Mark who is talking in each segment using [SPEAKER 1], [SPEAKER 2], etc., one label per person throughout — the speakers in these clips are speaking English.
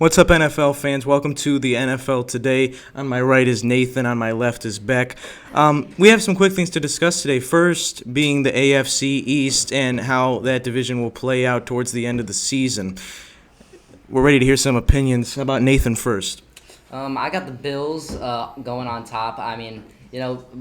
[SPEAKER 1] What's up, NFL fans? Welcome to the NFL Today. On my right is Nathan, on my left is Beck. We have some quick things to discuss today. First being the AFC East and how that division will play out towards the end of the season. We're ready to hear some opinions. How about Nathan first?
[SPEAKER 2] I got the Bills going on top. I mean,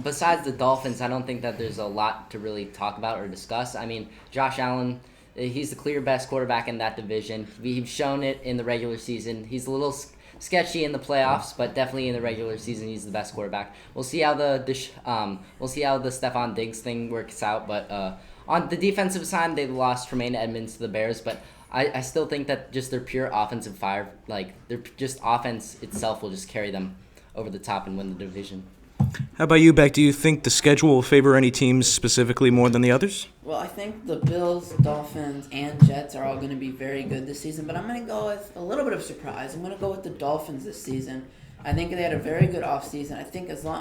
[SPEAKER 2] besides the Dolphins, I don't think that there's a lot to really talk about or discuss. I mean, Josh Allen, he's the clear best quarterback in that division. We've shown it in the regular season. He's a little sketchy in the playoffs, but definitely in the regular season, he's the best quarterback. We'll see how the Stephon Diggs thing works out. But on the defensive side, they lost Tremaine Edmonds to the Bears, but I still think that just their pure offensive fire, their just offense itself will just carry them over the top and win the division.
[SPEAKER 1] How about you, Beck? Do you think the schedule will favor any teams specifically more than the others?
[SPEAKER 3] Well, I think the Bills, Dolphins, and Jets are all going to be very good this season, but I'm going to go with a little bit of surprise. I'm going to go with the Dolphins this season. I think they had a very good offseason.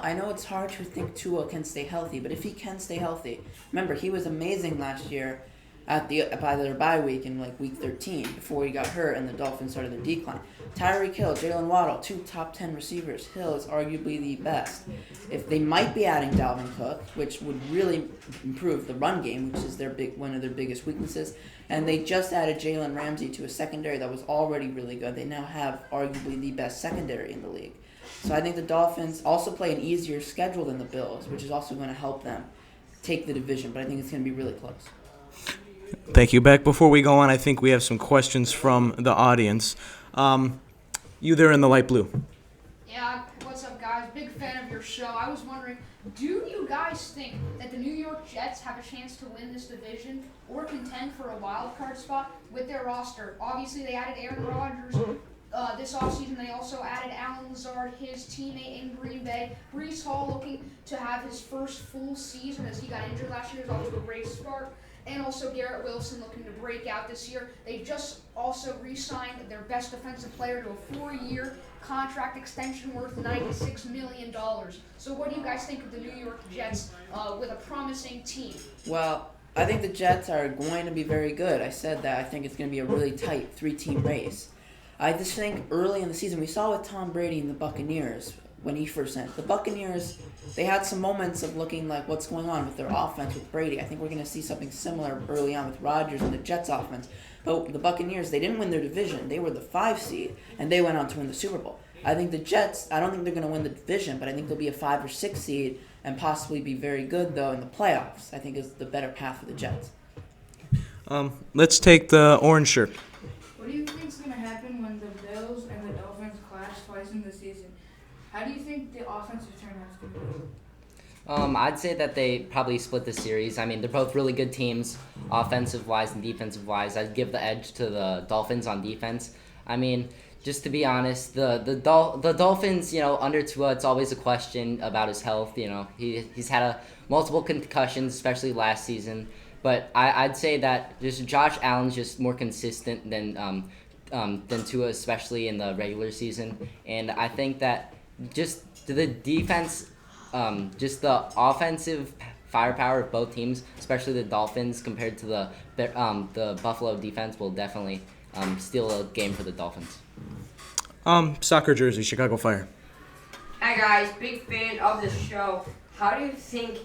[SPEAKER 3] I know it's hard to think Tua can stay healthy, but if he can stay healthy, remember he was amazing last year by their bye week in week 13 before he got hurt and the Dolphins started their decline. Tyreek Hill, Jalen Waddle, 2 top 10 receivers. Hill is arguably the best. If they might be adding Dalvin Cook, which would really improve the run game, which is one of their biggest weaknesses, and they just added Jalen Ramsey to a secondary that was already really good. They now have arguably the best secondary in the league. So I think the Dolphins also play an easier schedule than the Bills, which is also going to help them take the division, but I think it's going to be really close.
[SPEAKER 1] Thank you, Beck. Before we go on, I think we have some questions from the audience. You there in the light blue.
[SPEAKER 4] Yeah, what's up, guys? Big fan of your show. I was wondering, do you guys think that the New York Jets have a chance to win this division or contend for a wild card spot with their roster? Obviously, they added Aaron Rodgers this offseason. They also added Alan Lazard, his teammate in Green Bay. Breece Hall looking to have his first full season as he got injured last year. Is off to a great start. And also Garrett Wilson looking to break out this year. They just also re-signed their best defensive player to a 4-year contract extension worth $96 million. So what do you guys think of the New York Jets with a promising team?
[SPEAKER 3] Well, I think the Jets are going to be very good. I said that. I think it's going to be a really tight 3-team race. I just think early in the season, we saw with Tom Brady and the Buccaneers when he first entered. The Buccaneers, they had some moments of looking like what's going on with their offense with Brady. I think we're going to see something similar early on with Rodgers and the Jets offense. But the Buccaneers, they didn't win their division. They were the 5 seed, and they went on to win the Super Bowl. I think the Jets, I don't think they're going to win the division, but I think they'll be a 5 or 6 seed and possibly be very good, though, in the playoffs. I think is the better path for the Jets.
[SPEAKER 1] Let's take the orange shirt.
[SPEAKER 5] What do you think is going to happen when the Bills and the Dolphins clash twice in the season? How do you think the offensive turnout is going to be?
[SPEAKER 2] I'd say that they probably split the series. I mean, they're both really good teams, offensive-wise and defensive-wise. I'd give the edge to the Dolphins on defense. I mean, just to be honest, the Dolphins, under Tua, it's always a question about his health. He's had multiple concussions, especially last season. But I'd say that just Josh Allen's just more consistent than Tua, especially in the regular season. And I think that just the defense, just the offensive firepower of both teams, especially the Dolphins compared to the Buffalo defense, will definitely steal a game for the Dolphins.
[SPEAKER 1] Soccer jersey, Chicago Fire.
[SPEAKER 6] Hi guys, big fan of the show. How do you think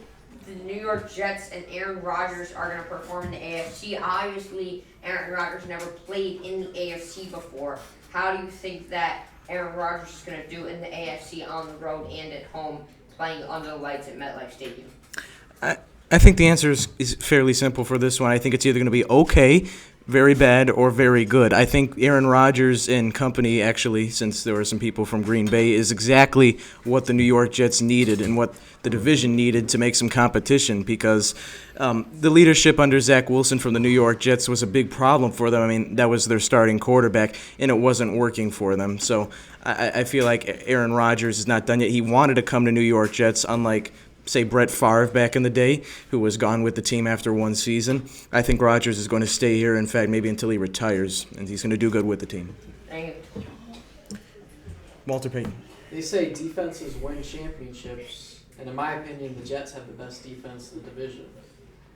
[SPEAKER 6] the New York Jets and Aaron Rodgers are going to perform in the AFC? Obviously, Aaron Rodgers never played in the AFC before. How do you think that Aaron Rodgers is going to do in the AFC on the road and at home playing under the lights at MetLife Stadium?
[SPEAKER 1] I think the answer is fairly simple for this one. I think it's either going to be okay, very bad, or very good. I think Aaron Rodgers and company, actually, since there were some people from Green Bay, is exactly what the New York Jets needed and what the division needed to make some competition, because the leadership under Zach Wilson from the New York Jets was a big problem for them. I mean, that was their starting quarterback, and it wasn't working for them. So I feel like Aaron Rodgers is not done yet. He wanted to come to New York Jets, unlike say Brett Favre back in the day, who was gone with the team after one season. I think Rodgers is going to stay here, in fact, maybe until he retires, and he's going to do good with the team.
[SPEAKER 6] Thank you.
[SPEAKER 1] Walter Payton.
[SPEAKER 7] They say defenses win championships, and in my opinion, the Jets have the best defense in the division.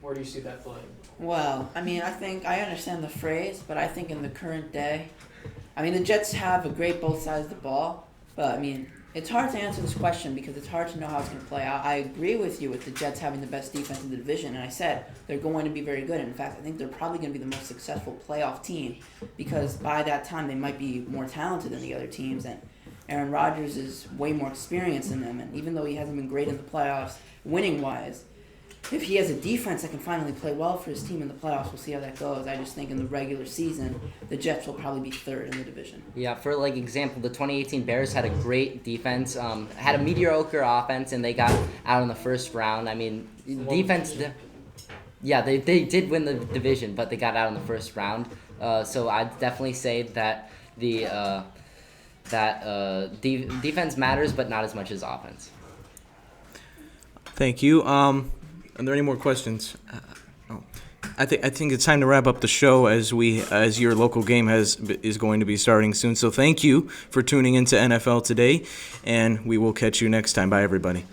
[SPEAKER 7] Where do you see that playing?
[SPEAKER 3] Well, I mean, I understand the phrase, but I think in the current day, I mean, the Jets have a great both sides of the ball, but I mean, it's hard to answer this question because it's hard to know how it's going to play out. I agree with you with the Jets having the best defense in the division, and I said they're going to be very good. In fact, I think they're probably going to be the most successful playoff team because by that time they might be more talented than the other teams, and Aaron Rodgers is way more experienced than them. And even though he hasn't been great in the playoffs, winning-wise, if he has a defense that can finally play well for his team in the playoffs, we'll see how that goes. I just think in the regular season, the Jets will probably be third in the division.
[SPEAKER 2] Yeah, for like example, the 2018 Bears had a great defense, had a mediocre offense, and they got out in the first round. I mean, defense. Yeah, they did win the division, but they got out in the first round. So I'd definitely say that the defense matters, but not as much as offense.
[SPEAKER 1] Thank you. Are there any more questions? No. I think it's time to wrap up the show as your local game is going to be starting soon. So thank you for tuning into NFL Today, and we will catch you next time. Bye, everybody.